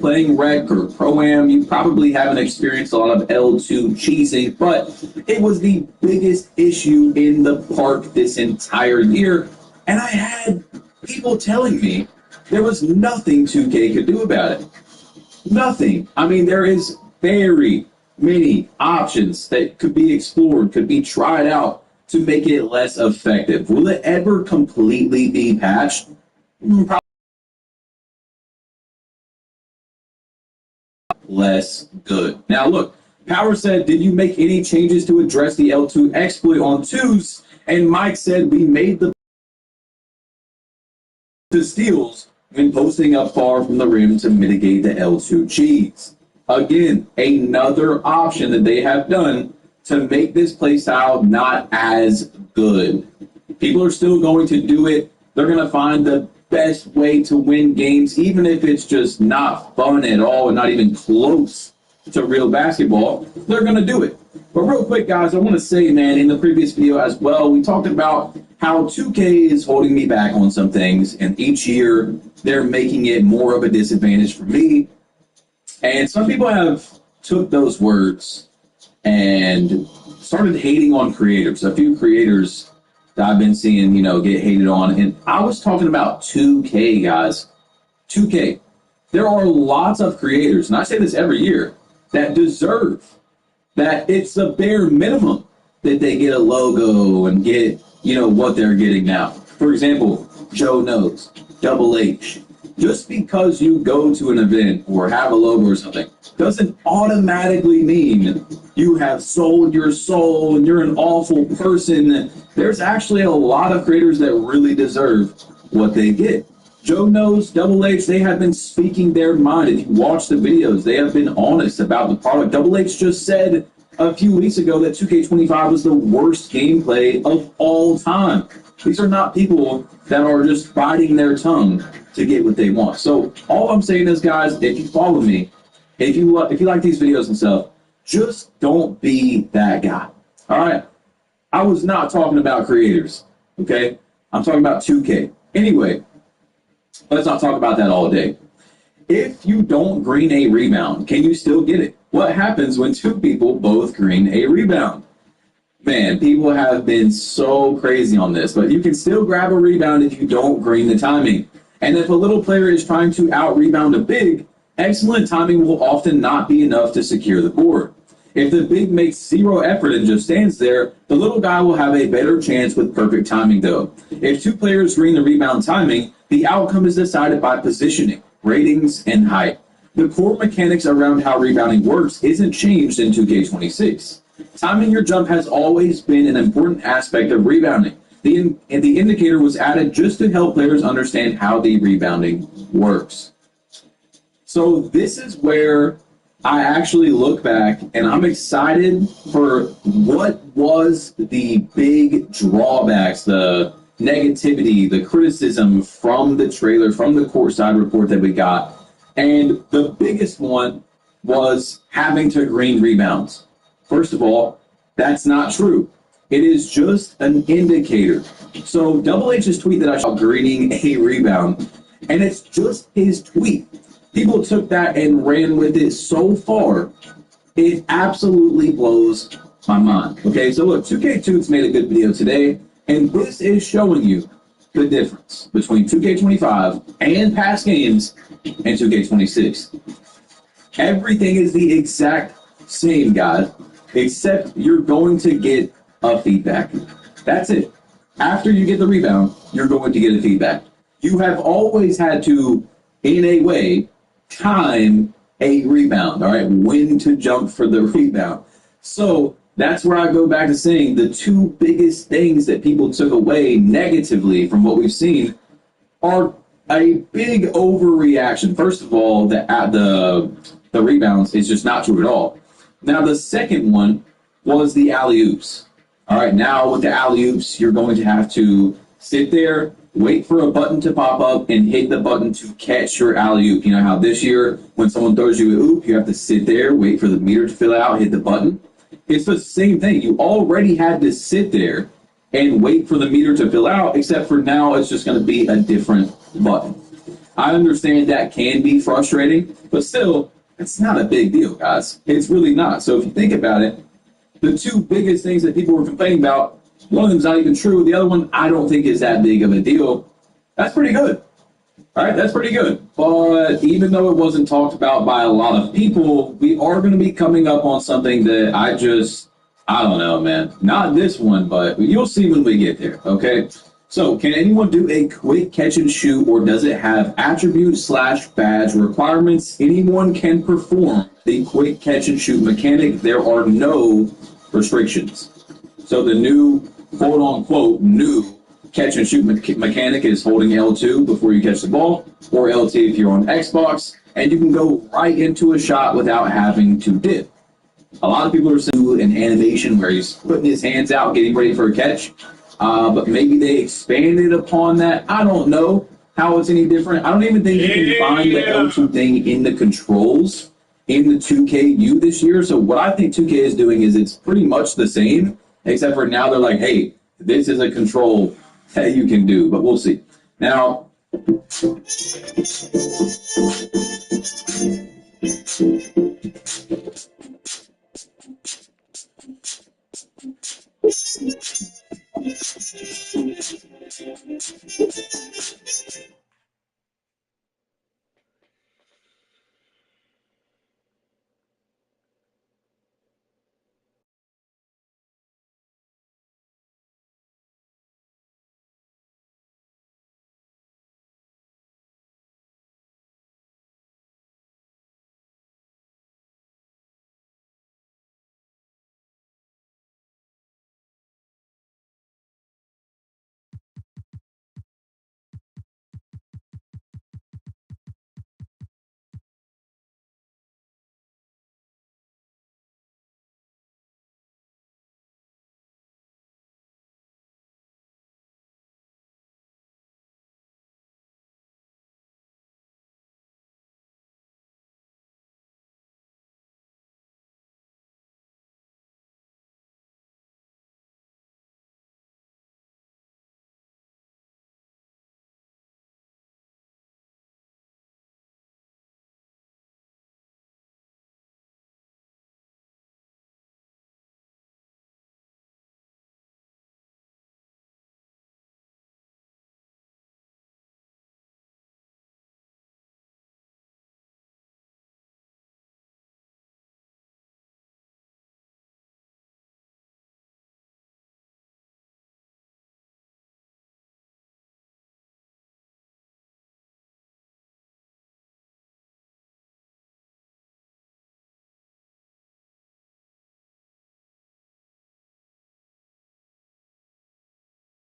playing rec or pro-am, you probably haven't experienced a lot of L2 cheesing, but it was the biggest issue in the park this entire year. And I had people telling me there was nothing 2K could do about it. Nothing. I mean, there is very many options that could be explored, could be tried out to make it less effective. Will it ever completely be patched? Probably less good. Now look, Power said, did you make any changes to address the L2 exploit on twos? And Mike said, we made the steals when posting up far from the rim to mitigate the L2 cheese. Again, another option that they have done to make this playstyle not as good. People are still going to do it. They're going to find the best way to win games, even if it's just not fun at all and not even close to real basketball. They're going to do it. But real quick, guys, I want to say, man, in the previous video as well, we talked about how 2K is holding me back on some things, and each year they're making it more of a disadvantage for me. And some people have took those words and started hating on creators. A few creators that I've been seeing, get hated on. And I was talking about 2K, guys. 2K. There are lots of creators, and I say this every year, that deserve that it's the bare minimum that they get a logo and get, what they're getting now. For example, Joe Knows, Double H. Just because you go to an event or have a logo or something doesn't automatically mean you have sold your soul and you're an awful person. There's actually a lot of creators that really deserve what they get. Joe Knows, Double H, they have been speaking their mind. If you watch the videos, they have been honest about the product. Double H just said a few weeks ago that 2K25 was the worst gameplay of all time. These are not people that are just biting their tongue to get what they want. So all I'm saying is, guys, if you follow me, if you like these videos and stuff, just don't be that guy. All right? I was not talking about creators, okay? I'm talking about 2K. Anyway, let's not talk about that all day. If you don't green a rebound, can you still get it? What happens when two people both green a rebound? Man, people have been so crazy on this, but you can still grab a rebound if you don't green the timing. And if a little player is trying to out-rebound a big, excellent timing will often not be enough to secure the board. If the big makes zero effort and just stands there, the little guy will have a better chance with perfect timing, though. If two players green the rebound timing, the outcome is decided by positioning, ratings, and height. The core mechanics around how rebounding works isn't changed in 2K26. Timing your jump has always been an important aspect of rebounding. The indicator was added just to help players understand how the rebounding works. So this is where I actually look back and I'm excited for what was the big drawbacks, the negativity, the criticism from the trailer, from the courtside report that we got. And the biggest one was having to green rebounds. First of all, that's not true. It is just an indicator. So Double H's tweet that I saw greening a rebound, and it's just his tweet. People took that and ran with it so far, it absolutely blows my mind. Okay, so look, 2K2's made a good video today, and this is showing you the difference between 2K25 and past games and 2K26. Everything is the exact same, guys, except you're going to get a feedback. That's it. After you get the rebound, you're going to get a feedback. You have always had to, in a way, time a rebound, all right? When to jump for the rebound. So that's where I go back to saying the two biggest things that people took away negatively from what we've seen are a big overreaction. First of all, the rebounds is just not true at all. Now, the second one was the alley-oops. All right, now with the alley-oops, you're going to have to sit there, wait for a button to pop up, and hit the button to catch your alley-oop. You know how this year, when someone throws you an oop, you have to sit there, wait for the meter to fill out, hit the button? It's the same thing. You already had to sit there and wait for the meter to fill out, except for now it's just going to be a different button. I understand that can be frustrating, but still, it's not a big deal, guys. It's really not. So if you think about it, the two biggest things that people were complaining about, one of them is not even true. The other one I don't think is that big of a deal. That's pretty good. All right, that's pretty good. But even though it wasn't talked about by a lot of people, we are going to be coming up on something that I don't know, man. Not this one, but you'll see when we get there, okay? So, can anyone do a quick catch and shoot, or does it have attribute/badge requirements? Anyone can perform the quick catch and shoot mechanic. There are no restrictions. So the new, quote unquote, new catch and shoot mechanic is holding L2 before you catch the ball, or L2 if you're on Xbox, and you can go right into a shot without having to dip. A lot of people are saying an animation where he's putting his hands out, getting ready for a catch, but maybe they expanded upon that. I don't know how it's any different. I don't even think you can find the L2 thing in the controls in the 2KU this year. So what I think 2K is doing is it's pretty much the same, except for now they're like, hey, this is a control that you can do, but we'll see. Now,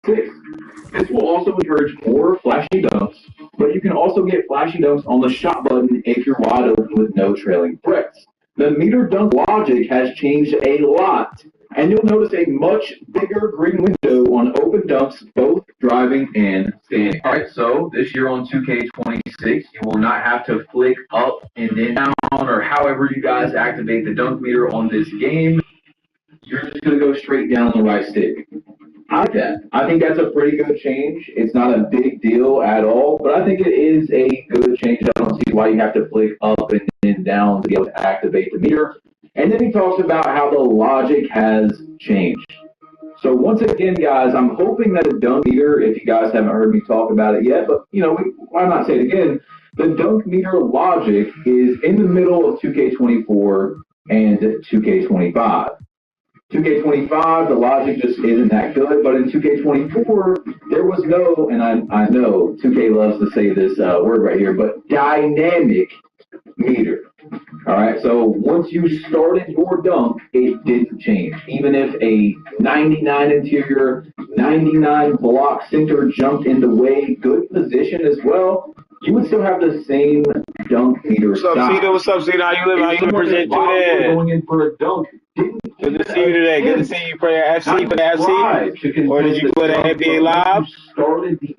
this will also encourage more flashy dunks, but you can also get flashy dunks on the shot button if you're wide open with no trailing threats. The meter dunk logic has changed a lot, and you'll notice a much bigger green window on open dunks, both driving and standing. All right, so this year on 2K26, you will not have to flick up and then down, or however you guys activate the dunk meter on this game. You're just going to go straight down the right stick. I like that. I think that's a pretty good change. It's not a big deal at all, but I think it is a good change. I don't see why you have to flick up and then down to be able to activate the meter. And then he talks about how the logic has changed. So once again, guys, I'm hoping that the dunk meter, if you guys haven't heard me talk about it yet, but why not say it again? The dunk meter logic is in the middle of 2K24 and 2K25. 2K25, the logic just isn't that good, but in 2K24, there was no, and I know 2K loves to say this word right here, but dynamic meter. All right, so once you started your dunk, it didn't change. Even if a 99 interior, 99 block center jumped in the way, good position as well, you would still have the same dunk meter. What's up, Cena? What's up, Cena? How you living? How you present you there? Going in for a dunk. Good to see you today. Good to see you play FC for the FC. Or did you play the NBA Live?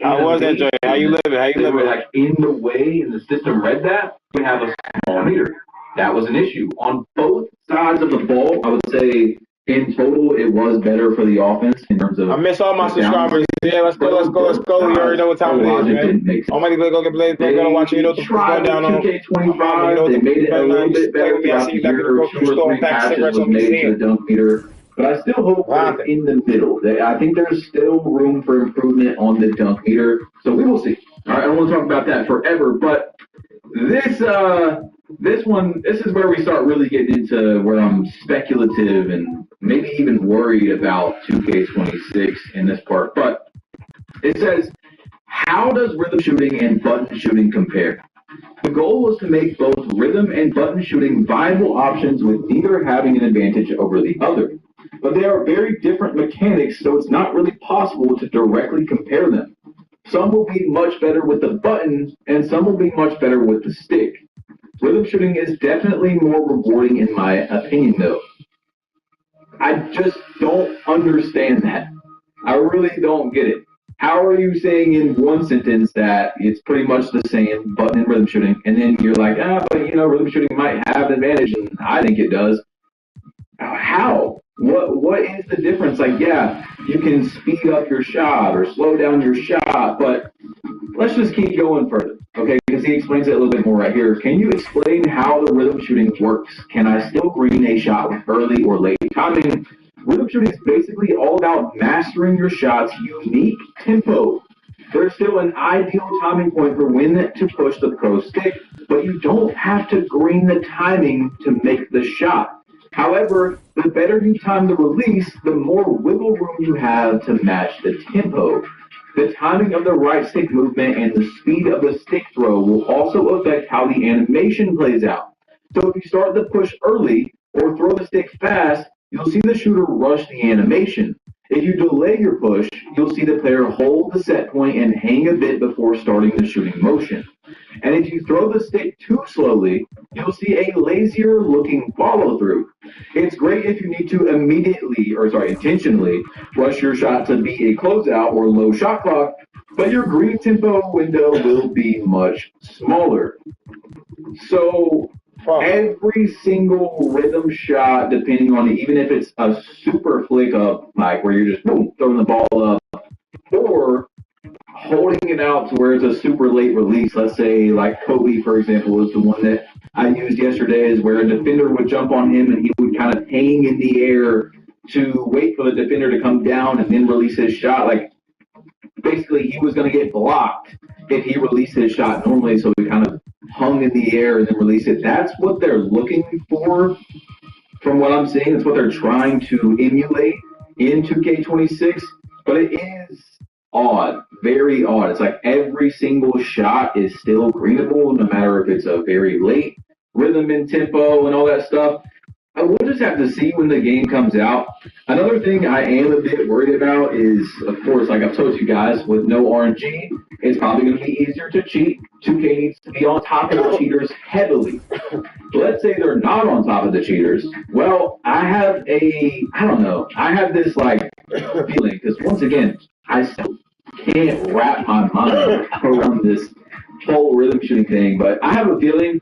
How was that, Joy? How you living? How you living? Were like in the way, and the system read that. We have a small meter. That was an issue on both sides of the ball. I would say in total, it was better for the offense in terms of. I miss all my subscribers. Yeah, let's go. You already know what time it is, man. All my niggas go get played. They're gonna watch. You know what's going down on 2K25. They made it a little bit better throughout the year. 2 or 3 patches was made to the dunk meter. But I still hope they're in the middle. I think there's still room for improvement on the dunk meter. So we will see. All right, I don't want to talk about that forever, but this is where we start really getting into where I'm speculative and maybe even worried about 2K26 in this part. But it says, how does rhythm shooting and button shooting compare? The goal was to make both rhythm and button shooting viable options with neither having an advantage over the other. But they are very different mechanics, so it's not really possible to directly compare them. Some will be much better with the button, and some will be much better with the stick. Rhythm shooting is definitely more rewarding in my opinion, though. I just don't understand that. I really don't get it. How are you saying in one sentence that it's pretty much the same, button and rhythm shooting, and then you're like, but rhythm shooting might have an advantage, and I think it does. How? What is the difference? Like, yeah, you can speed up your shot or slow down your shot, but let's just keep going further, okay? Because he explains it a little bit more right here. Can you explain how the rhythm shooting works? Can I still green a shot with early or late timing? Rhythm shooting is basically all about mastering your shot's unique tempo. There's still an ideal timing point for when to push the pro stick, but you don't have to green the timing to make the shot. However, the better you time the release, the more wiggle room you have to match the tempo. The timing of the right stick movement and the speed of the stick throw will also affect how the animation plays out. So if you start the push early or throw the stick fast, you'll see the shooter rush the animation. If you delay your push, you'll see the player hold the set point and hang a bit before starting the shooting motion. And if you throw the stick too slowly, you'll see a lazier looking follow through. It's great if you need to intentionally rush your shot to be a closeout or low shot clock, but your green tempo window will be much smaller. So every single rhythm shot, depending on it, even if it's a super flick up, like where you're just boom, throwing the ball up, or holding it out to where it's a super late release, let's say like Kobe, for example, is the one that I used yesterday, is where a defender would jump on him and he would kind of hang in the air to wait for the defender to come down and then release his shot. Like, basically, he was going to get blocked if he released his shot normally, so he kind of hung in the air and then released it. That's what they're looking for, from what I'm seeing. It's what they're trying to emulate in 2K26, but it is odd, very odd. It's like every single shot is still greenable, no matter if it's a very late rhythm and tempo and all that stuff. We'll just have to see when the game comes out. Another thing I am a bit worried about is, of course, like I've told you guys, with no RNG, it's probably going to be easier to cheat. 2K needs to be on top of the cheaters heavily. Let's say they're not on top of the cheaters. Well, I have this like feeling, because once again, I still can't wrap my mind around this whole rhythm shooting thing, but I have a feeling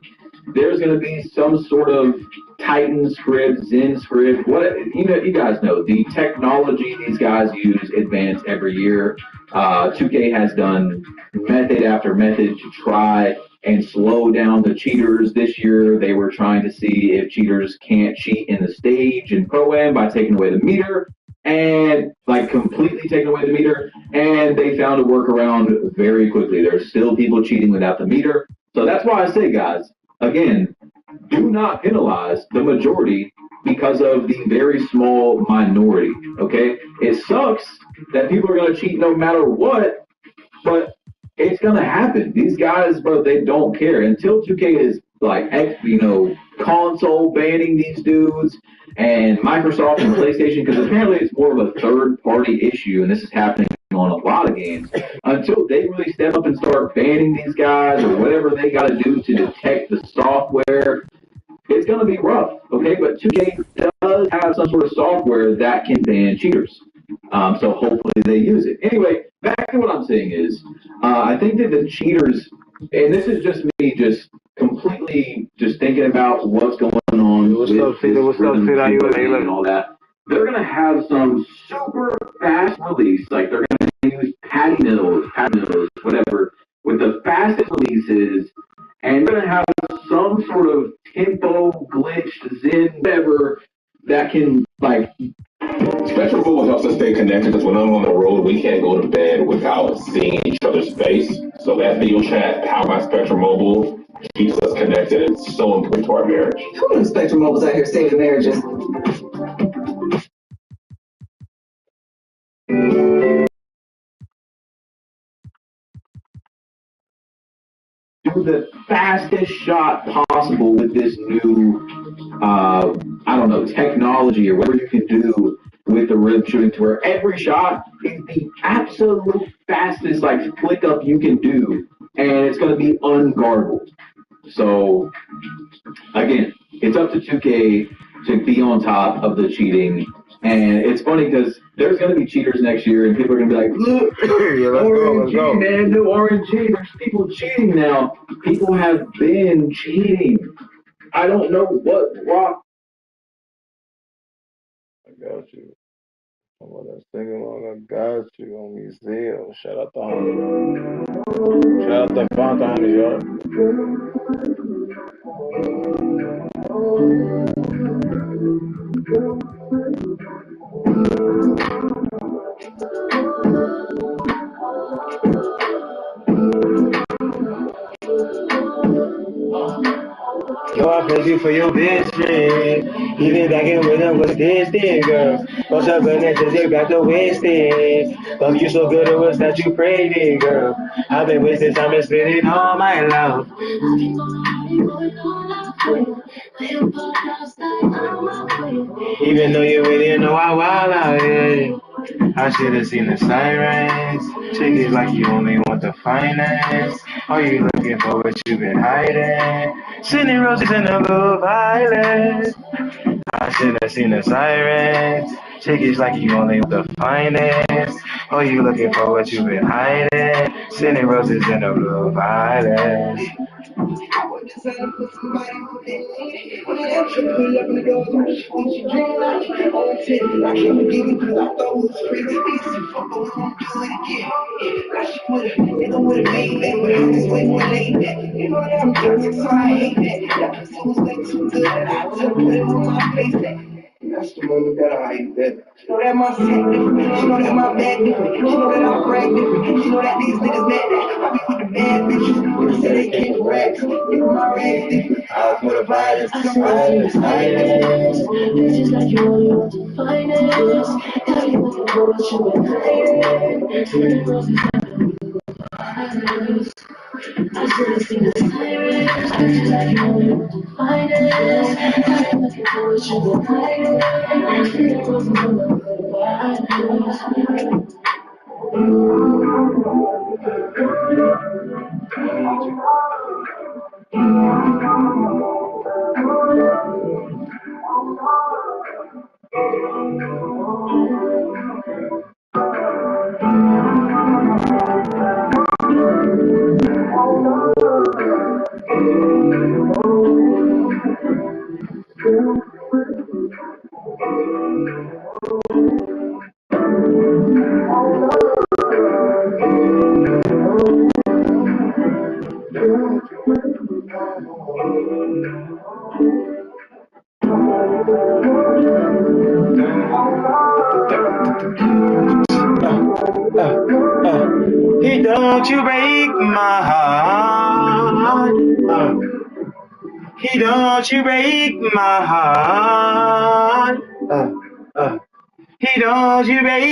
there's going to be some sort of Titan script, Zen script. You guys know the technology these guys use advance every year. 2K has done method after method to try and slow down the cheaters. This year, they were trying to see if cheaters can't cheat in the stage and Pro-Am by taking away the meter, and like completely taking away the meter, and they found a workaround very quickly. There's still people cheating without the meter. So that's why I say, guys, again, do not penalize the majority because of the very small minority, okay? It sucks that people are going to cheat no matter what, but it's going to happen. These guys, bro, they don't care. Until 2K is like, console banning these dudes, and Microsoft and PlayStation, because apparently it's more of a third-party issue, and this is happening on a lot of games. Until they really step up and start banning these guys or whatever they got to do to detect the software, it's going to be rough, okay? But 2K does have some sort of software that can ban cheaters. So hopefully they use it. Anyway, back to what I'm saying is, I think that the cheaters, and this is just me just completely just thinking about what's going on with this rhythm and all that. they're going to have some super fast release, like they're going to use patty mills, whatever, with the fastest releases, and they're going to have some sort of tempo, glitch, zen, whatever, that can, like... Spectrum Mobile helps us stay connected because when I'm on the road, we can't go to bed without seeing each other's face. So that video chat powered by Spectrum Mobile keeps us connected. It's so important to our marriage. Who knows Spectrum Mobile's out here saving marriages? Do the fastest shot possible with this new, I don't know, technology or whatever you can do with the rhythm shooting, to where every shot is the absolute fastest, like, flick up you can do, and it's going to be unguardable. So, again, it's up to 2K to be on top of the cheating. And it's funny because there's going to be cheaters next year, and people are going to be like, look, RNG, man, no RNG. There's people cheating now. People have been cheating. I don't know what rock. I got you. I'm gonna sing along. I got you on Museum. Shout out to Honey. Shout out to Fanta Honey, y'all. Yo, I praise you for your best friend. Even back in when I was distant, girl. What's up, and just you got the wasted. Fuck you so good, it was that you prayed it, girl. I've been wasting time and spending all my love. Even though you really know how wild I am. I should have seen the sirens. Check it like you only want the finance. Are you looking for what you've been hiding? Sending roses in a blue violet. I should have seen the sirens. Check it like you only want the finance. Are you looking for what you've been hiding? Sending roses in a blue violet. I would design for somebody who didn't need it. When I actually pull up in the doors, I'm just what you dream like. On 10, I can't forgive you because I thought it was free. Easy, fuck, but we gon' do it again. Now she would've, nigga would've made that, but I was way more laid back. You know that I'm toxic, so I hate that. That pussy was way too good, and I took put it on my face. That's the moment that I hate that. She know that my set different. She know that my bag different. She know that I brag different. She know that these niggas mad that I be with the bad bitches. Niggas say they can't rags. Nigga, my rags different. I was for the violence. Violence. This is like you only want to finance. How you looking for what you been hiding? Sending roses I should have seen the sirens. I feel like you only want to finance. How you looking for what you been hiding? Sending roses on the He don't you break my heart. He don't you break my heart. He don't you break.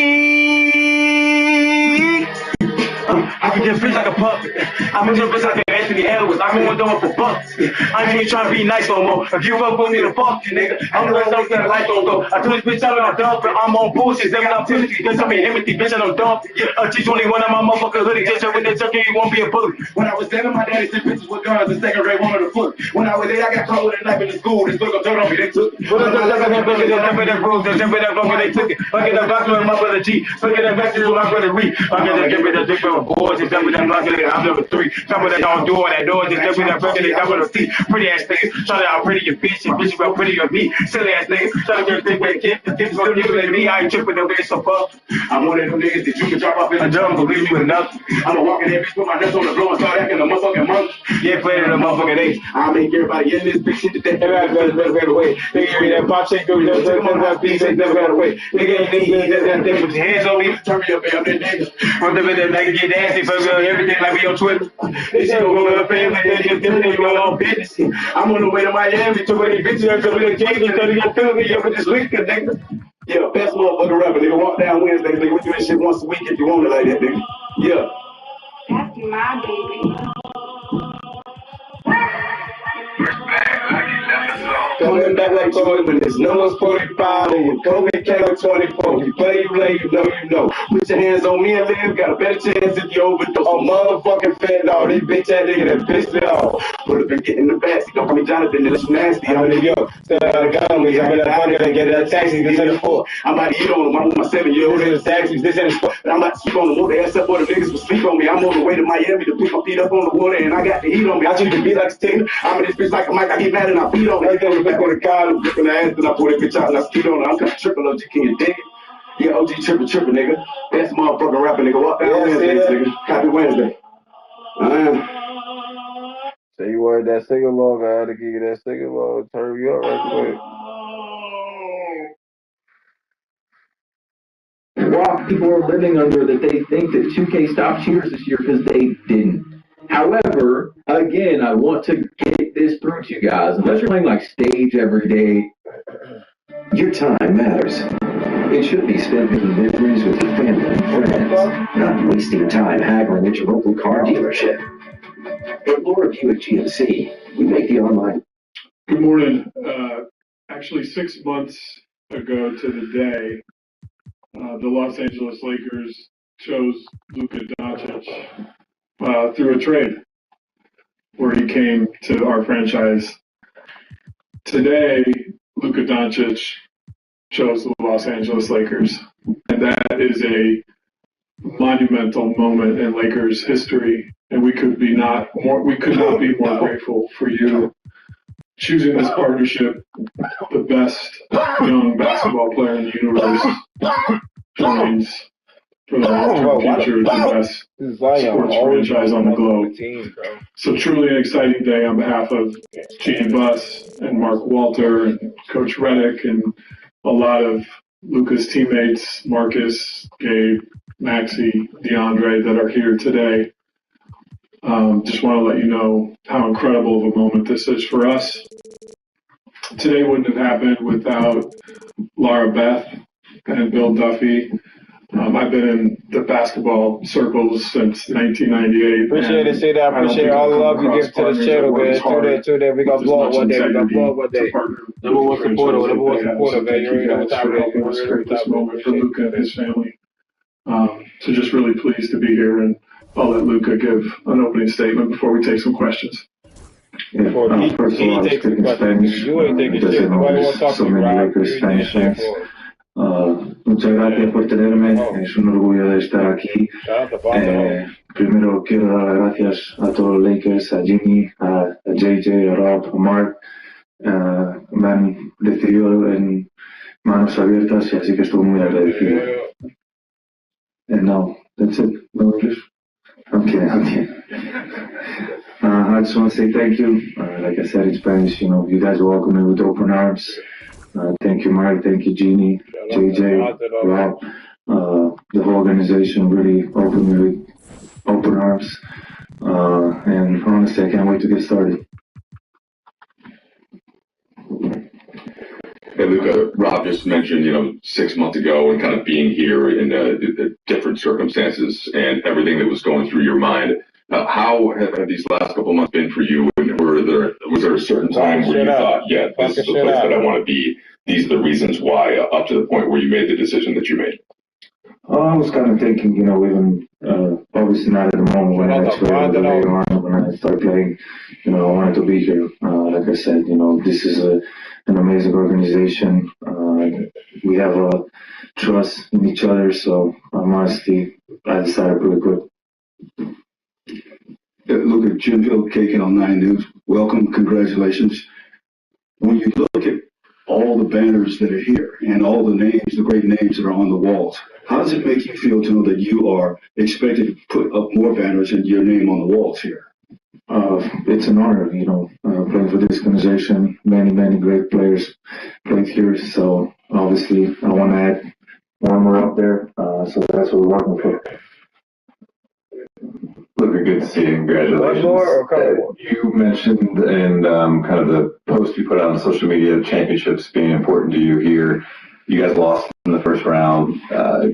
I can get free like a puppet. I'm in the bitch like Anthony Edwards. I'm going doing for bucks. I ain't even trying to be nice no more. If you up with me to fuck you, nigga, I'm the rest of that life don't go. I told this bitch I'm not dumb, but I'm on bullshit. Then I'm 50. Then tell me empathy, bitch, I don't dump. T21 on my motherfucker hoodie. Just with that junkie, you won't be a bully. When I was 7, my daddy sent bitches with guns and second grade wanted a foot. When I was 8, I got caught with a knife in the school. This book turned on me, they took it. When I was that bitch, they jumping that rules, they jumping that fucker, they took it. Fucking that back with my brother G. Fucking that back with my brother Reed. Fucking that give me the dick for boys, and jumping that block, I'm number 3. Some of that don't do for that door, just let me not fucking they got on the feet. Pretty ass niggas, try to out pretty your bitch, and bitch about pretty your me. Silly ass niggas, try to get a thing back, kids gonna give it to me. I ain't tripping no niggas so fuck. I'm one of them niggas that you can drop off in the jungle, leave you with nothing. I'ma walk in there, bitch, put my nuts on the floor and start acting a motherfucking monk. Yeah, playing in a motherfucking ace. I'll make everybody in this bitch shit that never got away. Nigga, give me that pop shake, go, never got away. Nigga, ain't think with your hands on me, turn me up, man, I'm that nigga. Run them in there, nigga, get nasty, fuck up everything like we on Twitter. This shit gon' go to the family, they just everything go on business. I'm on the way to Miami, too many bitches, until we the king, until they get feeling me, yo, with this liquor, nigga. Yeah, best motherfucker rapper, nigga, walk down Wednesday, nigga, we do this shit once a week if you want it like that, nigga. Yeah. That's my baby. Coming back like Jordan, but it's numbers 45 and your COVID came like 24. You play, you lay, you know, you know. Put your hands on me and live, got a better chance if you overdose. Oh, motherfucking fat dog, these bitch ass nigga that pissed it off. Put up and get in the backseat, don't call me Jonathan, it's nasty. I'm in New York, still out of gun, we having that fucking and get that taxi, this ain't the four. I'm about to eat on them, I'm with my 7-year-old in the taxis, this ain't the sport. I'm about to sleep on the water, ass up where the niggas will sleep on me. I'm on the way to Miami to put my feet up on the water and I got the heat on me. I treat the beat like a stick. I'm in this bitch like a mic, I get mad and I beat on it. Back on the car, I'm flipping the ass, then I pull that bitch out and I speed on it. I'm kinda tripping, OG, can you dig it? Yeah, OG tripping, nigga. That's motherfucking rapper, nigga. Walk down Wednesday, nigga. Happy Wednesday. Say you wanted that single log, I had to give you that single log. Turn you up right quick. Rock people are living under that they think that 2K stopped cheaters this year because they didn't. However, again, I want to get this through to you guys. Unless you're playing like Stage every day, your time matters. It should be spent making memories with your family and friends, not wasting your time haggling at your local car dealership. At Laura Buick GMC, we make the online. Good morning. Actually, 6 months ago to the day, the Los Angeles Lakers chose Luka Doncic through a trade where he came to our franchise. Today, Luka Doncic chose the Los Angeles Lakers, and that is a monumental moment in Lakers history. And we could not be more grateful for you choosing this partnership. The best young basketball player in the universe joins for the long-term future of the best sports franchise on the globe. So truly an exciting day on behalf of Gene Buss and Mark Walter and Coach Reddick and a lot of Luka's teammates, Marcus, Gabe, Maxie, DeAndre, that are here today. Just want to let you know how incredible of a moment this is for us. Today wouldn't have happened without Laura Beth and Bill Duffy. I've been in the basketball circles since 1998. Appreciate it, see that. Appreciate all the love you give to the channel, man. Tune in. We gonna blow up one day. Number one supporter, man. You already know what time it is. This moment for Luka and his family. So just really pleased to be here, and I'll let Luka give an opening statement before we take some questions. Yeah, first of all, I speak in Spanish. So many Lakers Spanish fans. Muchas gracias por tenerme, es un orgullo de estar aquí. Primero quiero dar las gracias a todos los Lakers, a Jimmy, a JJ, a Rob, a Mark. Me han recibido en manos abiertas y así que estoy muy agradecido. And now, that's it. No English? I'm kidding. I just want to say thank you. Like I said in Spanish, you guys welcome me with open arms. Thank you, Mark. Thank you, Jeannie, JJ, Rob. The whole organization really opened me with open arms. And honestly, I can't wait to get started. Hey, Luka, Rob just mentioned, 6 months ago and kind of being here in the different circumstances and everything that was going through your mind. How have these last couple of months been for you? And was there a certain time where you thought, yeah, this is the place that I want to be? These are the reasons why, up to the point where you made the decision that you made? I was kind of thinking, even obviously not at the moment when I started later on, when I started playing, I wanted to be here. Like I said, this is an amazing organization. We have a trust in each other, so honestly, I decided pretty quick. Luka, Jim Hill, KCAL 9 News. Welcome, congratulations. When you look at all the banners that are here and all the names, the great names that are on the walls, how does it make you feel to know that you are expected to put up more banners and your name on the walls here? It's an honor, playing for this organization. Many great players played here, so obviously I want to add one more up there. So that's what we're working for. Looking good to see you. Congratulations. One more or a couple more? You mentioned in kind of the post you put out on social media, championships being important to you here. You guys lost in the first round.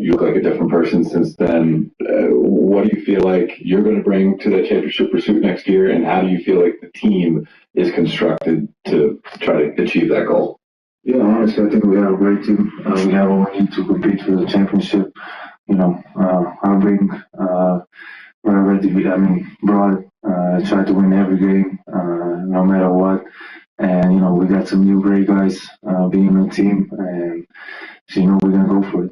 You look like a different person since then. What do you feel like you're going to bring to that championship pursuit next year, and how do you feel like the team is constructed to try to achieve that goal? Yeah, honestly, I think we have a great team. We have what we need to compete for the championship. I'll bring whatever brought try to win every game, no matter what. And, we got some new great guys being on the team, and so, we're going to go for it.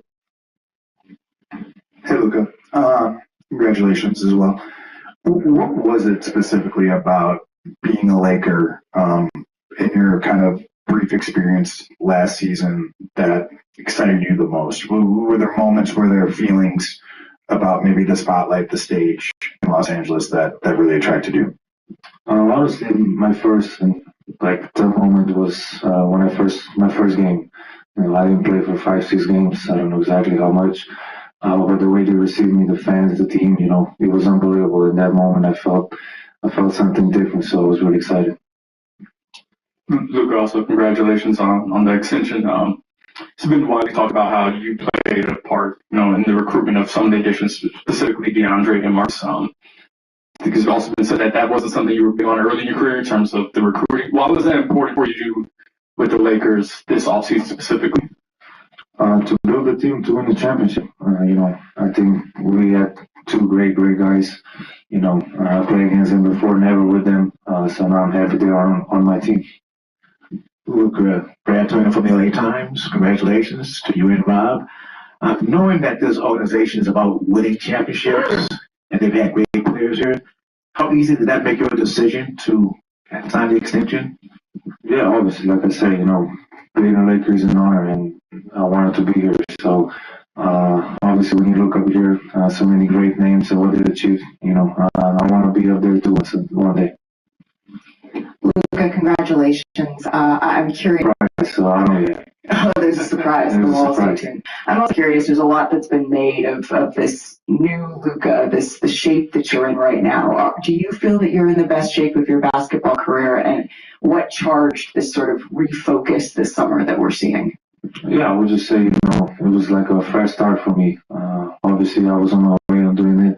Hey, Luka. Congratulations as well. What was it specifically about being a Laker in your kind of brief experience last season that excited you the most? Were there moments, were there feelings about maybe the spotlight, the stage in Los Angeles that really attracted you? Honestly, my first tough moment was when my first game. I didn't play for 5-6 games. I don't know exactly how much, but the way they received me, the fans, the team, it was unbelievable. In that moment, I felt something different, so I was really excited. Luka, also congratulations on the extension. It's been widely talked about how you played a part, in the recruitment of some of the additions, specifically DeAndre and Marks. Because it's also been said that wasn't something you were big on early in your career in terms of the recruiting. Why was that important for you to do with the Lakers this offseason specifically? To build a team to win the championship. I think we had two great guys. I played against them before, never with them. So now I'm happy they are on my team. Luka, Brad Turner from the LA Times. Congratulations to you and Rob. Knowing that this organization is about winning championships and they've had great players here, how easy did that make your decision to sign the extension? Yeah, obviously, like I said, being a Laker is an honor, and I wanted to be here. So, obviously, when you look up here, so many great names and what they achieved, I want to be up there too one day. Luka, congratulations. I'm curious. So I don't know. Oh, there's a surprise. The wall stay tuned. I'm also curious. There's a lot that's been made of this new Luka, the shape that you're in right now. Do you feel that you're in the best shape of your basketball career, and what charged this sort of refocus this summer that we're seeing? Yeah, I would just say, it was like a fresh start for me. Obviously, I was on my way on doing it,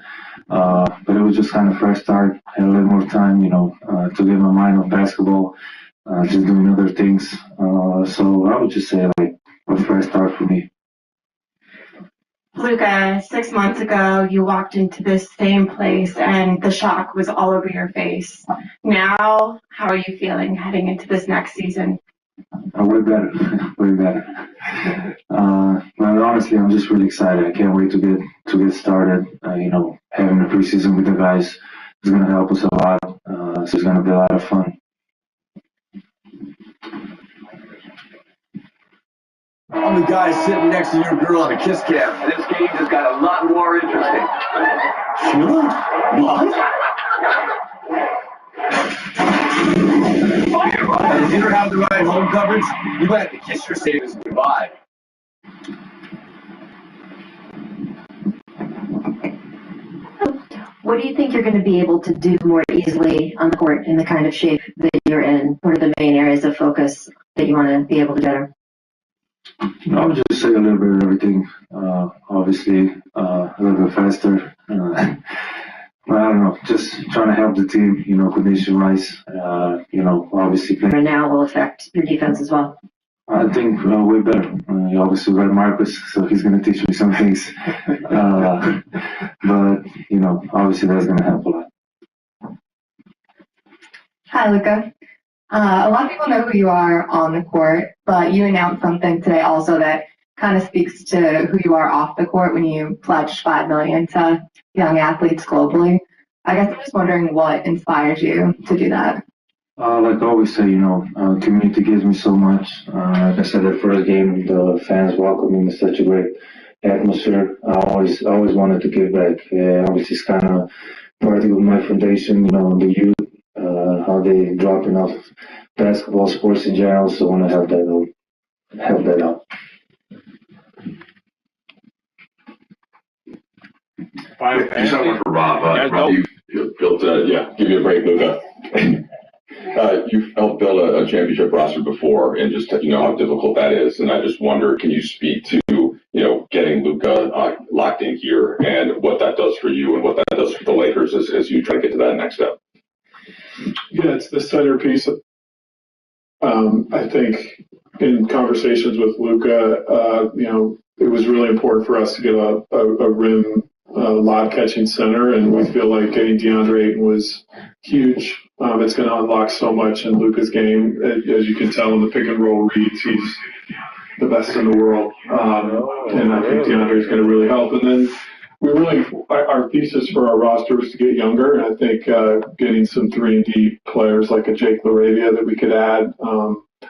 but it was just kind of fresh start. I had a little more time, to get my mind on basketball, just doing other things. So I would just say like a fresh start for me. Luka, 6 months ago, you walked into this same place and the shock was all over your face. Now, how are you feeling heading into this next season? Way better, way better. But honestly, I'm just really excited. I can't wait to get started. Having a preseason with the guys is going to help us a lot. So it's going to be a lot of fun. I'm the guy sitting next to your girl on a kiss cam. This game just got a lot more interesting. Sheila? What? Did you ever have the right home coverage? You might have to kiss your savings goodbye. What do you think you're going to be able to do more easily on the court in the kind of shape that you're in? What are the main areas of focus that you want to be able to better? I would just say a little bit of everything. Obviously, a little bit faster. But I don't know, just trying to help the team, condition-wise. Obviously. And now will affect your defense as well. I think way better. You obviously got Marcus, so he's going to teach me some things. But, obviously that's going to help a lot. Hi, Luka. A lot of people know who you are on the court, but you announced something today also that kind of speaks to who you are off the court when you pledged $5 million to young athletes globally. I guess I'm just wondering what inspired you to do that. Like I always say, community gives me so much. Like I said, the first game, the fans welcomed me in such a great atmosphere. I always wanted to give back. Obviously, it's kind of part of my foundation, the youth, how they dropping off basketball, sports in general. So I want to help that out. Just have one for Rob. Rob, you built give you a break, Luka. You've helped build a championship roster before, and just how difficult that is. And I just wonder, can you speak to getting Luka locked in here, and what that does for you, and what that does for the Lakers as you try to get to that next step? Yeah, it's the centerpiece. I think in conversations with Luka, it was really important for us to get a rim lob catching center, and we feel like getting DeAndre Ayton was huge. It's going to unlock so much in Luka's game. As you can tell in the pick and roll reads, he's the best in the world. And I think DeAndre is going to really help. And then our thesis for our roster was to get younger. And I think getting some 3-and-D players like a Jake LaRavia that we could add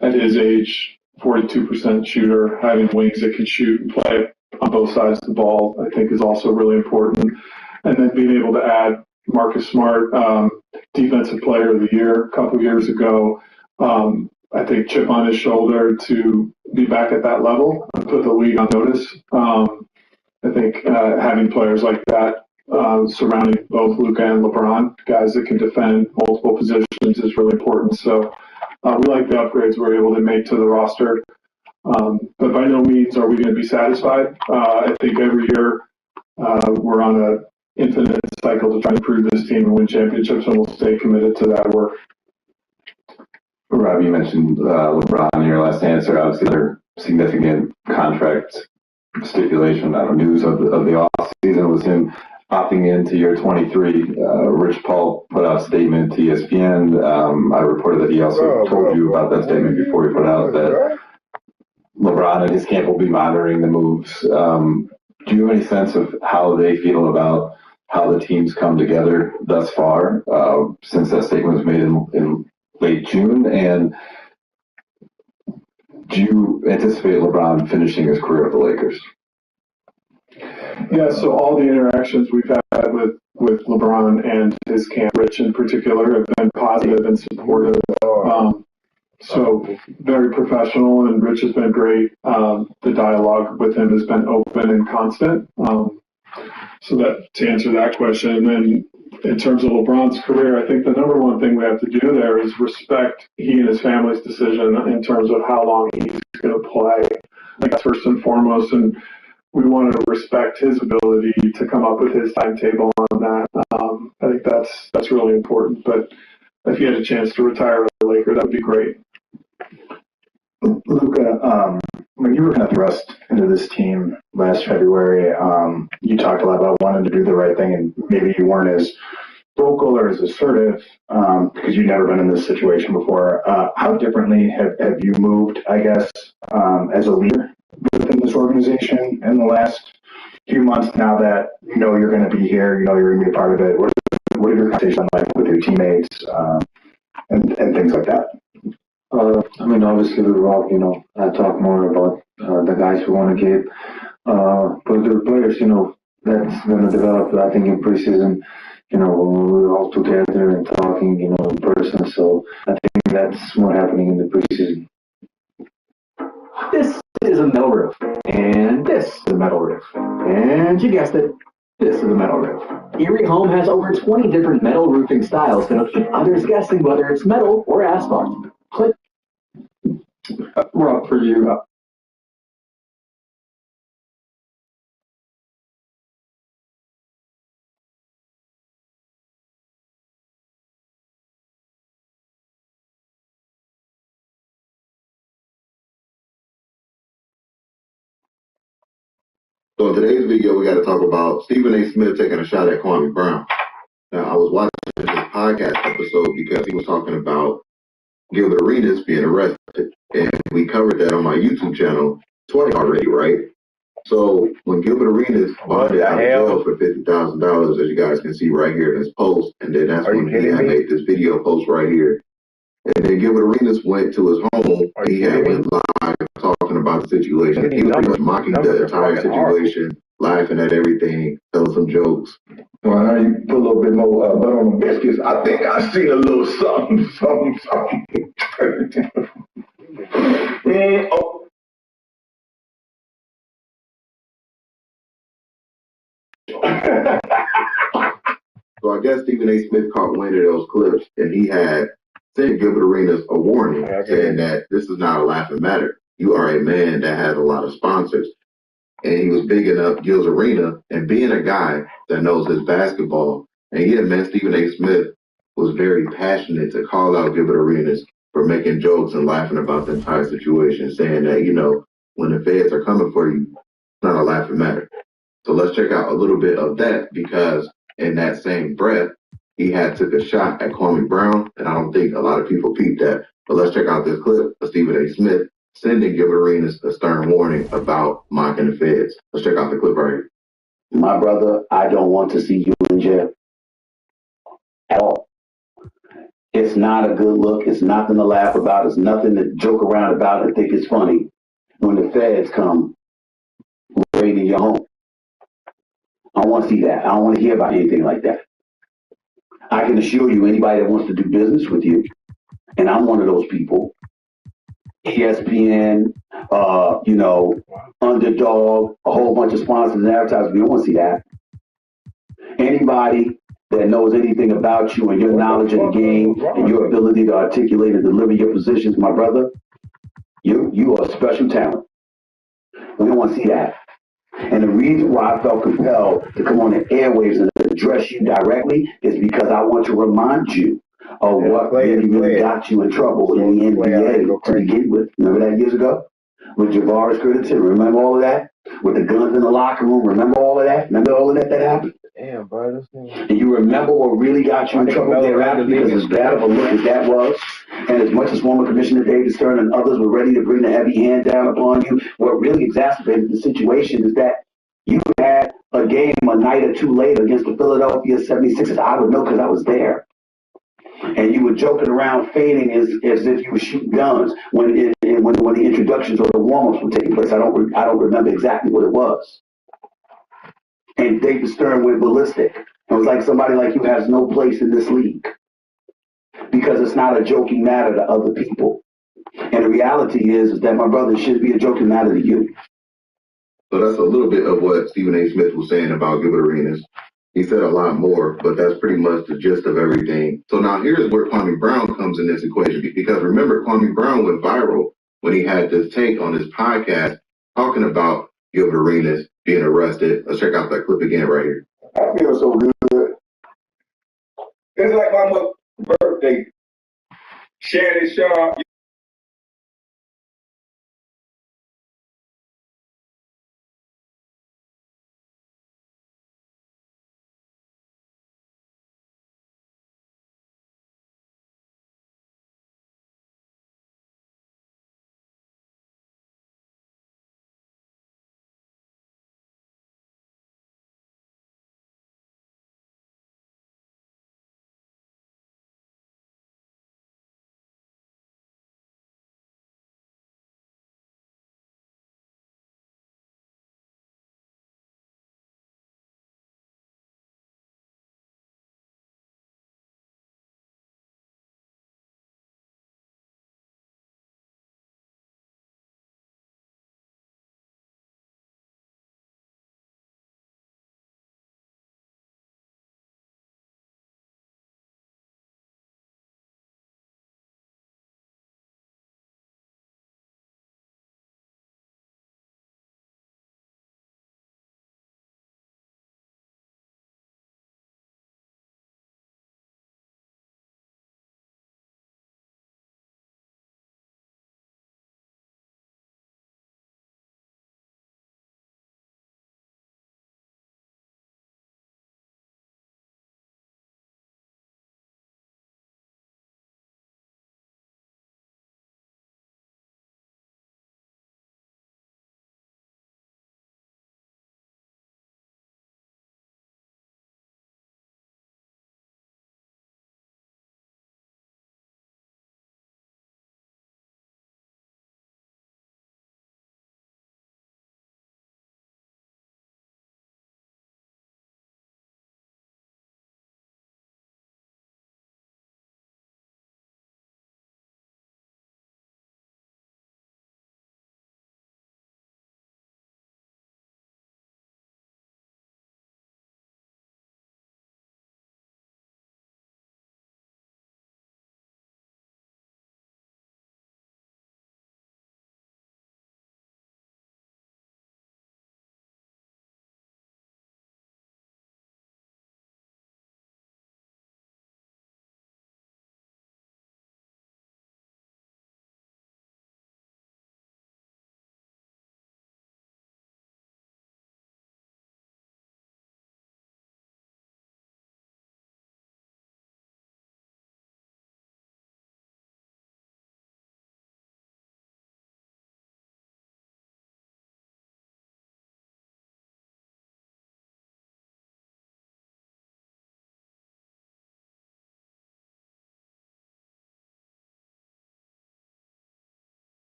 at his age, 42% shooter, having wings that can shoot and play on both sides of the ball, I think is also really important. And then being able to add Marcus Smart, Defensive Player of the Year a couple years ago, I think chip on his shoulder to be back at that level and put the league on notice. I think having players like that surrounding both Luka and LeBron, guys that can defend multiple positions, is really important. So we like the upgrades we're able to make to the roster. But by no means are we going to be satisfied. I think every year we're on an infinite cycle to try and improve this team and win championships, and we'll stay committed to that work. Rob, you mentioned LeBron in your last answer. Obviously, their significant contract stipulation, news of the offseason was him opting into year 23. Rich Paul put out a statement to ESPN. I reported that he also told you about that statement before he put out that LeBron and his camp will be monitoring the moves. Do you have any sense of how they feel about how the teams come together thus far since that statement was made in late June? And do you anticipate LeBron finishing his career with the Lakers? Yeah, so all the interactions we've had with LeBron and his camp, Rich in particular, have been positive and supportive. So very professional, and Rich has been great. The dialogue with him has been open and constant. So that to answer that question, and then in terms of LeBron's career, I think the number one thing we have to do there is respect he and his family's decision in terms of how long he's going to play. I think that's first and foremost, and we want to respect his ability to come up with his timetable on that. I think that's really important. But if he had a chance to retire as a Laker, that would be great. Luka, when you were kind of thrust into this team last February, you talked a lot about wanting to do the right thing, and maybe you weren't as vocal or as assertive because you'd never been in this situation before. How differently have you moved, I guess, as a leader within this organization in the last few months now that you're going to be here, you're going to be a part of it? What are your conversations like with your teammates and things like that? Obviously with Rob, I talk more about the guys we want to keep. But the players, that's going to develop, I think, in preseason, we're all together and talking, in person. So I think that's more happening in the preseason. This is a metal roof, and this is a metal roof. And you guessed it, this is a metal roof. Erie Home has over 20 different metal roofing styles that'll keep others guessing whether it's metal or asphalt. Click. Rob, for you. So in today's video, we got to talk about Stephen A. Smith taking a shot at Kwame Brown. Now, I was watching this podcast episode because he was talking about Gilbert Arenas being arrested, and we covered that on my YouTube channel twice already, right? So when Gilbert Arenas bonded out of jail for $50,000, as you guys can see right here in this post, and then that's when he had made this video post right here. And then Gilbert Arenas went to his home. He had went live talking about the situation. He was pretty much mocking the entire situation, laughing at everything, telling some jokes. Well, now you put a little bit more butter on the biscuits. I think I seen a little something, something. Oh. So I guess Stephen A. Smith caught wind of those clips, and he had sent Gilbert Arenas a warning saying that this is not a laughing matter. You are a man that has a lot of sponsors. And he was bigging up Gil's Arena and being a guy that knows his basketball. And yeah, man, Stephen A. Smith was very passionate to call out Gilbert Arenas for making jokes and laughing about the entire situation, saying that, you know, when the feds are coming for you, it's not a laughing matter. So let's check out a little bit of that, because in that same breath, he had took a shot at Kwame Brown, and I don't think a lot of people peeped that. But let's check out this clip of Stephen A. Smith sending Gilbert Arenas a stern warning about mocking the feds. Let's check out the clip right here. My brother, I don't want to see you in jail at all. It's not a good look. It's nothing to laugh about. It's nothing to joke around about and think it's funny when the feds come raiding your home. I don't want to see that. I don't want to hear about anything like that. I can assure you, anybody that wants to do business with you, and I'm one of those people, ESPN, Underdog, a whole bunch of sponsors and advertisers, we don't want to see that. Anybody that knows anything about you and your knowledge of the game and your ability to articulate and deliver your positions, my brother, you are a special talent. We don't want to see that. And the reason why I felt compelled to come on the airwaves and address you directly is because I want to remind you of what really got you in trouble in the NBA to begin with. Remember that years ago? With Javaris Curtis, remember all of that? With the guns in the locker room, remember all of that? Remember all of that happened? Damn, bro. And you remember what really got you in trouble thereafter, because as bad of a look as that was, and as much as former Commissioner David Stern and others were ready to bring the heavy hand down upon you, what really exacerbated the situation is that you had a game a night or two later against the Philadelphia 76ers. I would know because I was there. And you were joking around, feigning as if you were shooting guns when the introductions or the warm-ups were taking place. I don't remember exactly what it was. And David Stern went ballistic. It was like somebody like you has no place in this league because it's not a joking matter to other people. And the reality is that, my brother, it should be a joking matter to you. So that's a little bit of what Stephen A. Smith was saying about Gilbert Arenas. He said a lot more, but that's pretty much the gist of everything. So now here's where Kwame Brown comes in this equation, because remember, Kwame Brown went viral when he had this take on his podcast talking about Gilbert Arenas being arrested. Let's check out that clip again right here. I feel so good. It's like my birthday. Shannon Sharp.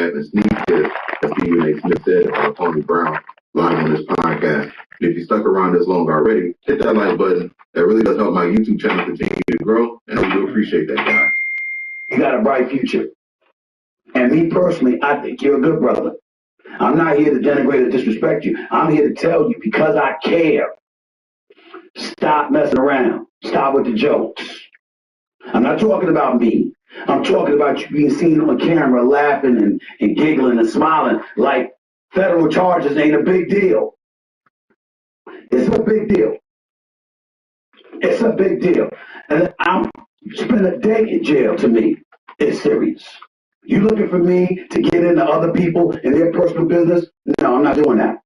and sneak this, as Stephen A. Smith said about Tony Brown live on this podcast. And if you stuck around this long already, hit that like button. That really does help my YouTube channel continue to grow, and I do appreciate that, guys. You got a bright future. And me personally, I think you're a good brother. I'm not here to denigrate or disrespect you. I'm here to tell you because I care. Stop messing around. Stop with the jokes. I'm not talking about me. I'm talking about you being seen on camera laughing and giggling and smiling like federal charges ain't a big deal. It's a big deal. It's a big deal. And I'm spend a day in jail to me. It's serious. You looking for me to get into other people and their personal business? No, I'm not doing that.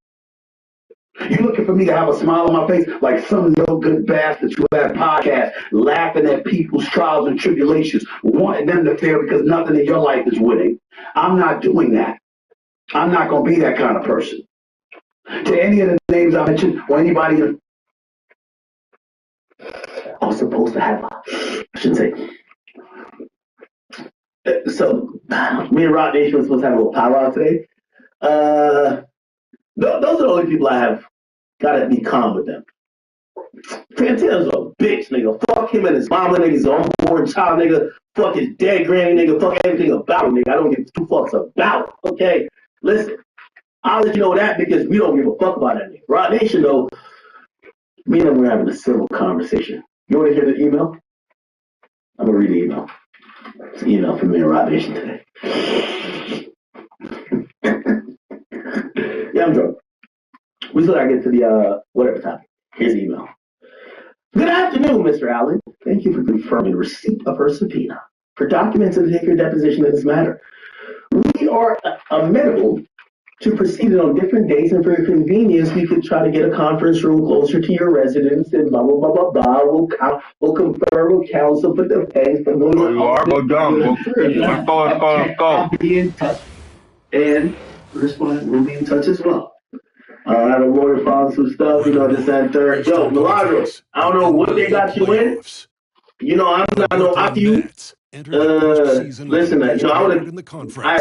You looking for me to have a smile on my face like some no good bastards who have podcasts laughing at people's trials and tribulations, wanting them to fail because nothing in your life is winning. I'm not doing that. I'm not going to be that kind of person. To any of the names I mentioned or anybody I'm supposed to have, I shouldn't say. So, me and Rock Nation were supposed to have a little powwow today. Those are the only people I have got to be calm with them. Fantana's a bitch, nigga. Fuck him and his mama, nigga. His unborn child, nigga. Fuck his dead granny, nigga. Fuck everything about him, nigga. I don't give two fucks about him, okay? Listen, I'll let you know that because we don't give a fuck about that nigga. Rock Nation, though, me and him were having a civil conversation. You want to hear the email? I'm going to read the email. It's an email from me and Rock Nation today. Yeah, I'm drunk. We still got to get to the, whatever topic. Here's the email. Good afternoon, Mr. Allen. Thank you for confirming receipt of her subpoena for documents and to take your deposition in this matter. We are amenable to proceed on different days, and for your convenience, we could try to get a conference room closer to your residence and blah, blah, blah, blah, blah. We'll confirm with counsel, put the pens, but no, you are go dumb. Go. I'll be in touch. And we'll be in touch as well. I have a lawyer found some stuff, you know, this and third. Yo, Milagro, I don't know what they got you in. You know, I'm not no after you. Listen, you know, I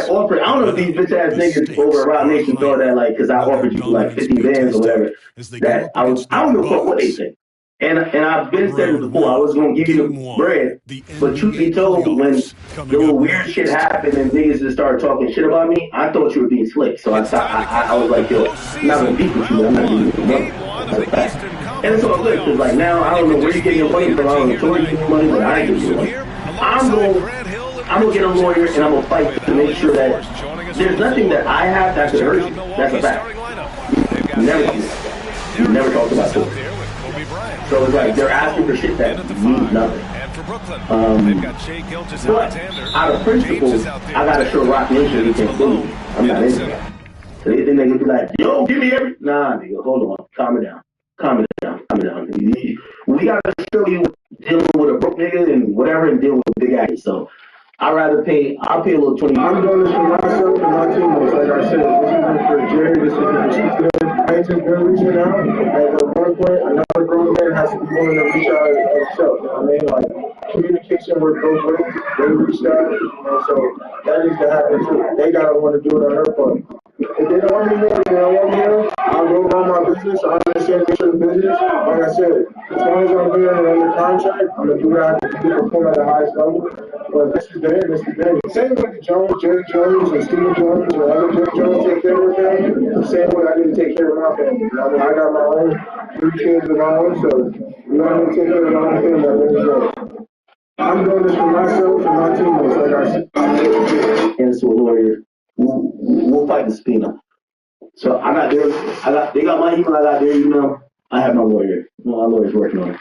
offered, I don't know if these bitch ass niggas over at Rock Nation thought that, like, because I offered you like 50 bands or whatever, that I don't give a fuck what they think. And I've been saying this before, I was going to give you the bread, but truth be told, when the little weird shit happened and niggas just started talking shit about me, I thought you were being slick. So I was like, yo, I'm not going to beef with you, but I'm not giving you the money. And it's all good, because like now, I don't know where you're getting your money from, I don't know where you're getting your money, but I ain't giving you money. I'm going to get a lawyer and I'm going to fight to make sure that there's nothing that I have that could hurt you. That's a fact. You never talked about this. So it's like they're asking for shit that means nothing. But out of principle, I gotta show Rock Nation he can't fool me. I'm not into that. So they think they can be like, yo, give me every. Nah, nigga, hold on, calm it down. We gotta show you dealing with a broke nigga and whatever, and dealing with big actors. So I'll pay a little 20. I'm doing this for myself and my teammates. Like I said, this isn't for Jerry, this isn't for Steve. I ain't just been reaching out. At one point, another grown man has to be willing to reach out himself. You know what I mean? Like, communication works both ways. They reached out, you know, so that needs to happen too. They gotta want to do it on their part. If they don't want me there, they don't want me there, I'll go about my business. I understand the business. Like I said, as long as I'm here and under contract, I'm going to do what I have to do to perform at the highest level. But this is there. Same way Jones, Jerry Jones, and Stephen Jones, or other Jerry Jones take care of their family, the same way I need to take care of my family. You know, I got my own 3 kids of my own, so you know, I need to take care of my own family at the end of the day. I'm doing this for myself and my teammates, like I said. And so, lawyer, we'll fight the subpoena. So they got my email, I got their email. I have my lawyer. My lawyer's working on it.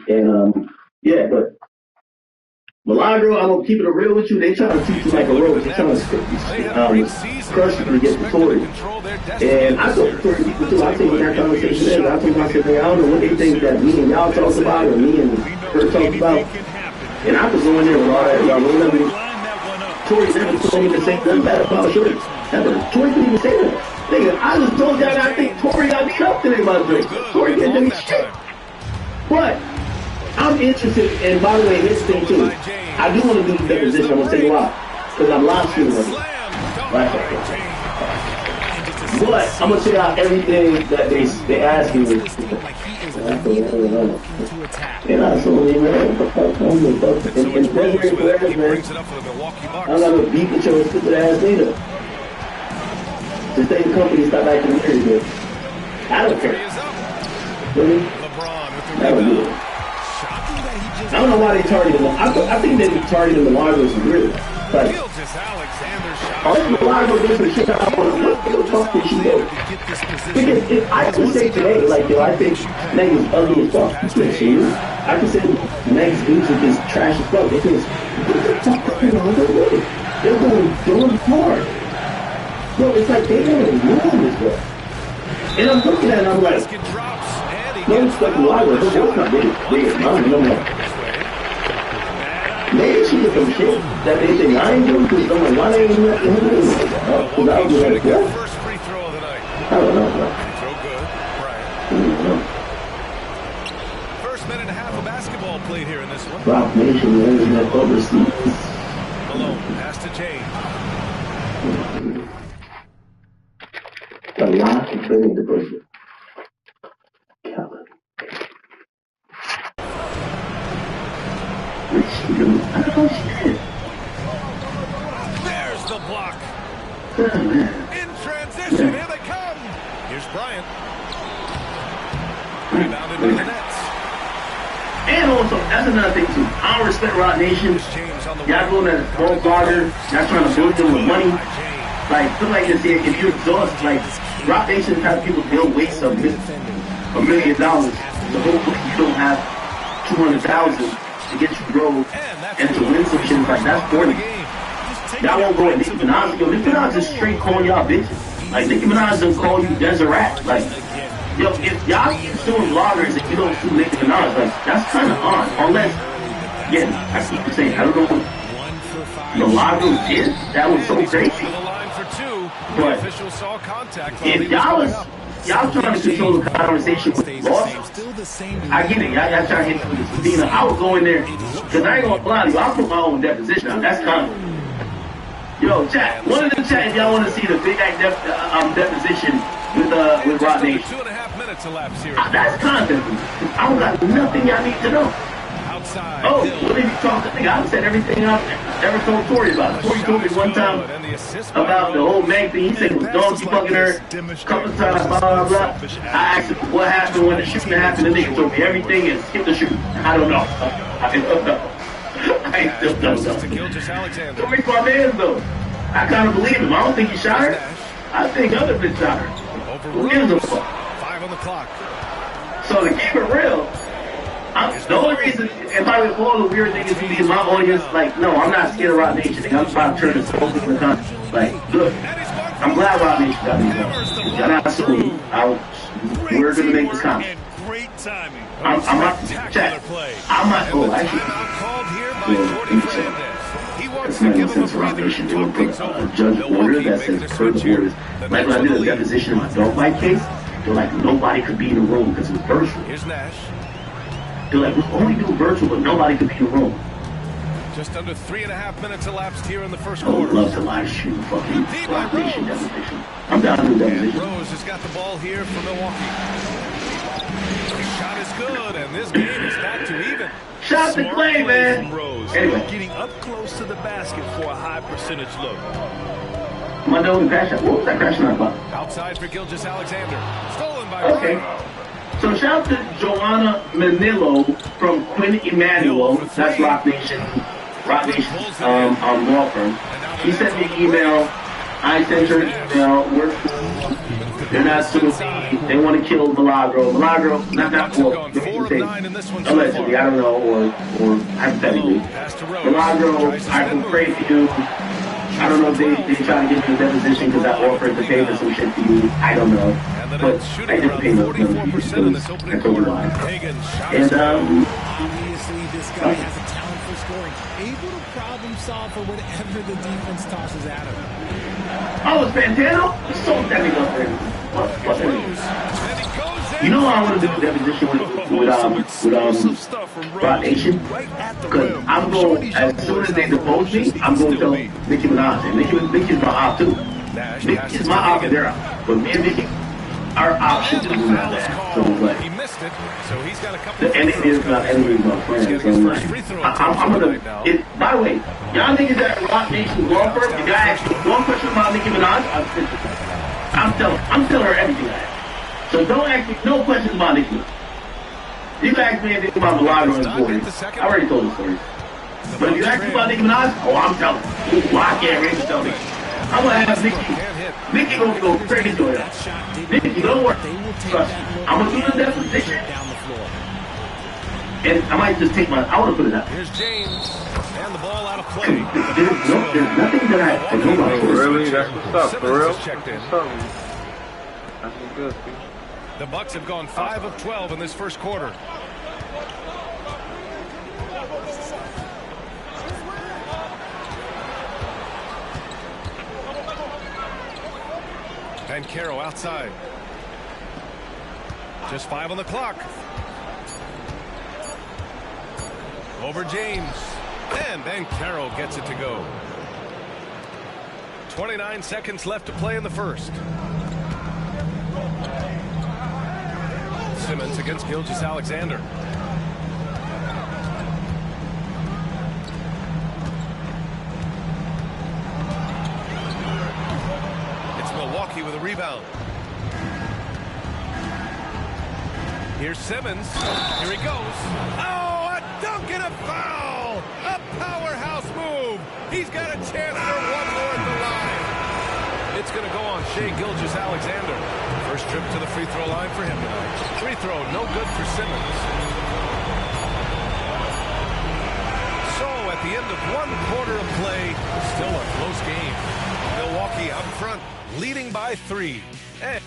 And yeah, but Milagro, I'm gonna keep it real with you. They trying to teach you like a rope. They trying to crush you to get the Tory. And I told the Tory people too. I think that conversation is. I told myself, I don't know what they think that me and y'all talked about or me and her talked about. And I was going there with all that y'all remember. Tory never told me to say nothing bad about Shorty. Never. Tory didn't even say that. Nigga, I just told y'all that I think Tory got beat up today by Drake. Tory didn't do shit. But I'm interested, and by the way, here's the thing too. I do want to do the deposition. I'm going to tell you why. Because I'm live streaming it. But I'm gonna check out everything that they ask me. And I told him, man, what the fuck, I'm not gonna beat the your stupid ass nigga. Just take the company, stop acting weird, man. I don't care. Really? I don't do it. I don't know why they targeted him. I think they targeted the Milagros for real. Like, all the Milagros did some shit out of what the fuck did she do? Because if I could say today, like, yo, I think Meg is ugly as fuck. You can't see her. I could say Meg's music is trash as fuck. Because, what the fuck are they doing? They're going hard. Bro, it's like they don't even know this, bro. And I'm looking at it and I'm like, no, it's like Milagros. Her voice not big as mine no more. Maybe she did some shit that they think I ain't doing because I'm like, why they ain't doing it? Because I was like, what? I don't know, bro. First minute and a half of basketball played here in this one. Rock Nation is that overseas. Malone, pass to James. A lot of training to Brazil. Calvin. What's she doing? I don't know shit. There's the block. Oh, man. In transition, here they come. Here's Bryant. Rebounded by the Nets. And also, that's another thing too. I don't respect Rock Nation. Y'all going at a small blogger, y'all trying to build them with money. Like, feel like this here, if you're exhausted, like, Rock Nation is how people build waste of $1 million. The whole book, you don't have 200,000 to get you growth and to win some shit. Like, that's corny. Y'all won't go at Nicki Minaj. Yo, Nicki Minaj is straight calling y'all bitches. Like, Nicki Minaj doesn't call you Deseret. Like, yo, if y'all keep suing bloggers and you don't sue Nicki Minaj, like, that's kind of odd. Unless, again, I keep saying, I don't know what the Milagros did. That was so crazy. But if y'all trying to control the conversation with Ross, I get it. Y'all trying to hit with Sabina. I would go in there, because I ain't gonna lie to you, I'll put my own deposition out. That's kind of. Yo, chat. One of the chat if y'all want to see the Big Act deposition with Rock Nation. 2.5 minutes elapsed here. That's content. I don't got nothing y'all need to know. Oh, what did you talk to? I said everything I've ever told Tori about. Tori told me one time about the whole Meg thing. He said it was donkey fucking her a couple times, blah, blah, blah. I asked him what happened when the shooting happened. The nigga told me everything and skipped the shooting. I don't know. I don't know. I still don't know. Tori's my man, though. I kind of believe him. I don't think he shot her. I think other bitch shot her. Who gives a fuck? 5 on the clock. So to keep it real, the only reason, if I would all the weird niggas be in my audience, like, no, I'm not scared of Rock Nation. I'm about to turn this whole thing around. Like, good. I'm glad Rock Nation got me done. Y'all not suing. We're going to make this comment. Great timing. I'm not, chat. I'm not, oh, actually. That's not even sense for Rock Nation. They will put a judge order that says per the orders. Like when I did a deposition in my dog bite case, they're like, nobody could be in the room because it was virtual. Here's Nash. They're like, we only do virtual, but nobody could be in the room. Just under 3.5 minutes elapsed here in the first I would quarter. love to live stream fucking Rock Nation deposition. I'm down to do deposition. Rose has got the ball here for Milwaukee. The shot is good, and this game is back to even. Shot to Clay, man. Anyway. Getting up close to the basket for a high percentage look. My nose crash out. What was that crashing out about? Outside for Gilgeous-Alexander. Stolen by Okay. So shout out to Joanna Manillo from Quinn Emanuel. That's Rock Nation's law firm. She sent me an email. I sent her an email. They're not suing me. They want to kill Milagro. Milagro, not well, allegedly, I don't know, or hypothetically. Milagro, I can pray for you. I don't know if they try to get me a deposition because I offered to pay for some shit for you. I don't know. But I didn't pay no money because I told you why. And, obviously, this guy has a talent for scoring. Able to problem solve for whatever the defense tosses at him. Oh, it's Fantano? So that nigga up there. And he goes in You know what I want to do with that position with Broad Nation? Because I'm going, as soon as they depose me, I'm going to tell Nicki Minaj. And Nicki's my op too. Nicki's my op and they're out. But me and Nicki, our options is not that. So like, He missed it, so he's got a couple the enemy is my friend. So like, I'm going to, by the way, y'all niggas that Rock Nation going first, the guy asked me one question about Nicki Minaj, I'm telling her everything I have. So don't ask me no questions about Nicki Minaj. You can ask me anything about Milagro and Corey. I already told the story. But if you ask me about Nicki Minaj, oh, I'm telling you. Well, I can't really tell me. I'm going to have Nicki going to go crazy to it. Nicki, don't worry. Trust me. I'm going to do the death position. And I might just take I want to put it out. Here's James. And the ball out of play. There's nothing that I know about. Really? That's what's up, for real? Checked in. That's what's good, Steve. The Bucks have gone 5 of 12 in this first quarter. Bankero outside. Just 5 on the clock. Over James. And Bankero gets it to go. 29 seconds left to play in the first. Simmons against Gilgeous-Alexander. It's Milwaukee with a rebound. Here's Simmons. Here he goes. Oh, a dunk and a foul! A powerhouse move. He's got a chance for one more at the line. It's going to go on Shai Gilgeous-Alexander. First trip to the free throw line for him tonight. Free throw, no good for Simmons. So at the end of one quarter of play, still a close game. Milwaukee out front, leading by 3. And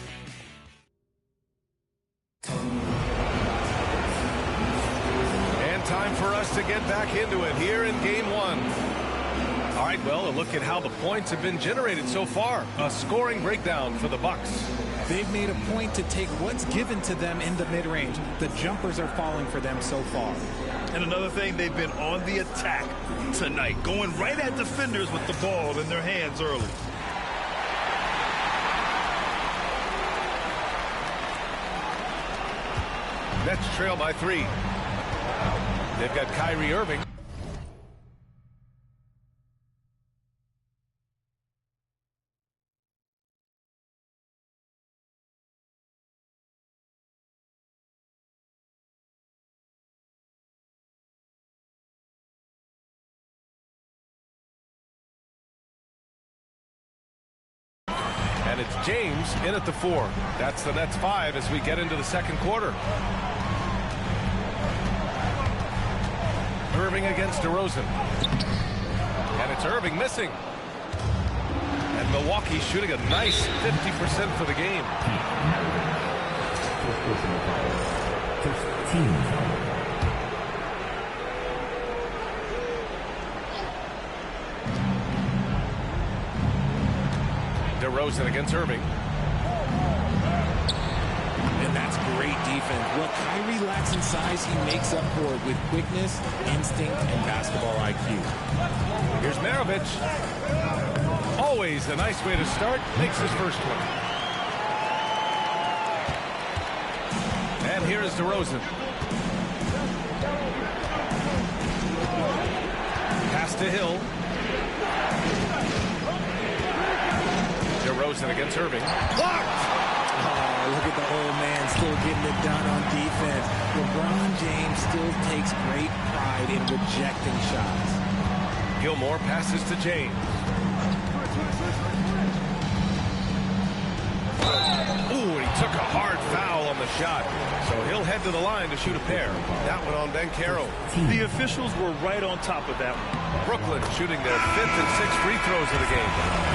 time for us to get back into it here in game 1. All right, well, a look at how the points have been generated so far. A scoring breakdown for the Bucks. They've made a point to take what's given to them in the mid-range. The jumpers are falling for them so far. And another thing, they've been on the attack tonight, going right at defenders with the ball in their hands early. Nets trail by 3. They've got Kyrie Irving. And it's James in at the 4. That's the Nets 5 as we get into the second quarter. Irving against DeRozan. And it's Irving missing. And Milwaukee shooting a nice 50% for the game. 15. DeRozan against Irving. And that's great defense. What Kyrie lacks in size, he makes up for it with quickness, instinct, and basketball IQ. Here's Maravich. Always a nice way to start. Makes his first one. And here is DeRozan. Pass to Hill. DeRozan against Irving. Blocked! Oh, look at the old man still getting it done on defense. LeBron James still takes great pride in rejecting shots. Gilmore passes to James. Ooh, he took a hard foul on the shot. So he'll head to the line to shoot a pair. That one on Bankero. The officials were right on top of that one. Brooklyn shooting their 5th and 6th free throws of the game.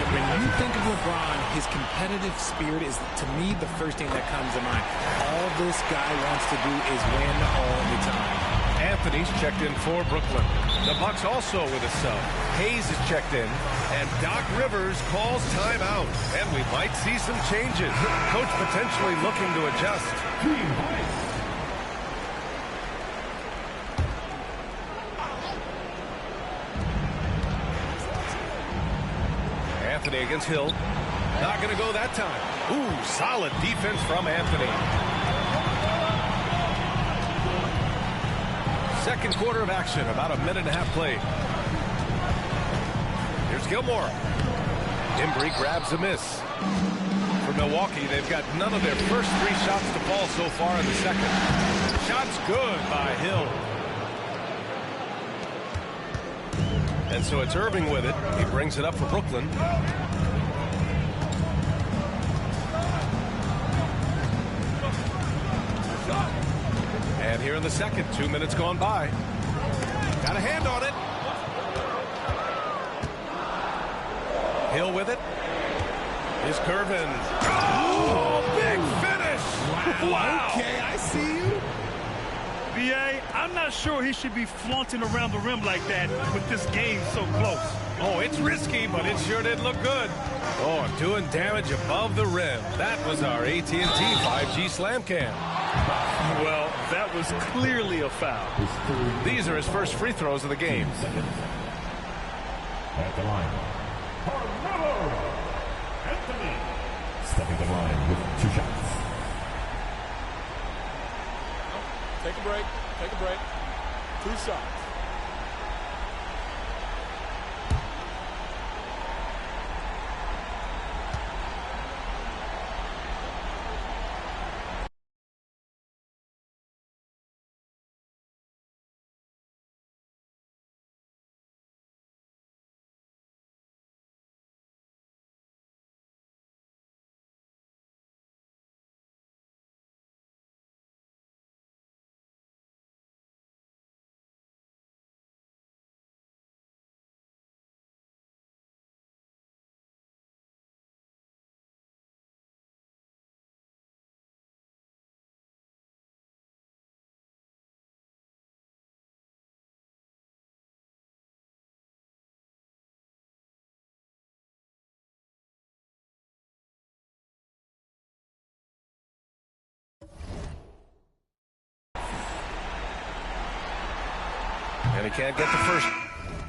When you think of LeBron, his competitive spirit is, to me, the first thing that comes to mind. All this guy wants to do is win all the time. And Anthony's checked in for Brooklyn. The Bucks also with a sub. Hayes is checked in, and Doc Rivers calls timeout. And we might see some changes. Coach potentially looking to adjust. Anthony against Hill. Not going to go that time. Ooh, solid defense from Anthony. Second quarter of action, about a minute and a half played. Here's Gilmore. Embry grabs a miss. For Milwaukee, they've got none of their first 3 shots to fall so far in the second. Shot's good by Hill. And so it's Irving with it. He brings it up for Brooklyn. And here in the second, 2 minutes gone by. Got a hand on it. Hill with it. Here's Curvin. Oh, big finish. Wow. Okay, I see you. B.A., I'm not sure he should be flaunting around the rim like that with this game so close. Oh, it's risky, but it sure did look good. Oh, doing damage above the rim. That was our AT&T 5G slam cam. Well, that was clearly a foul. These are his first free throws of the game. At the line, Carmelo Anthony. Stepping the line with 2 shots. Take a break. Take a break. 2 shots. And he can't get the first.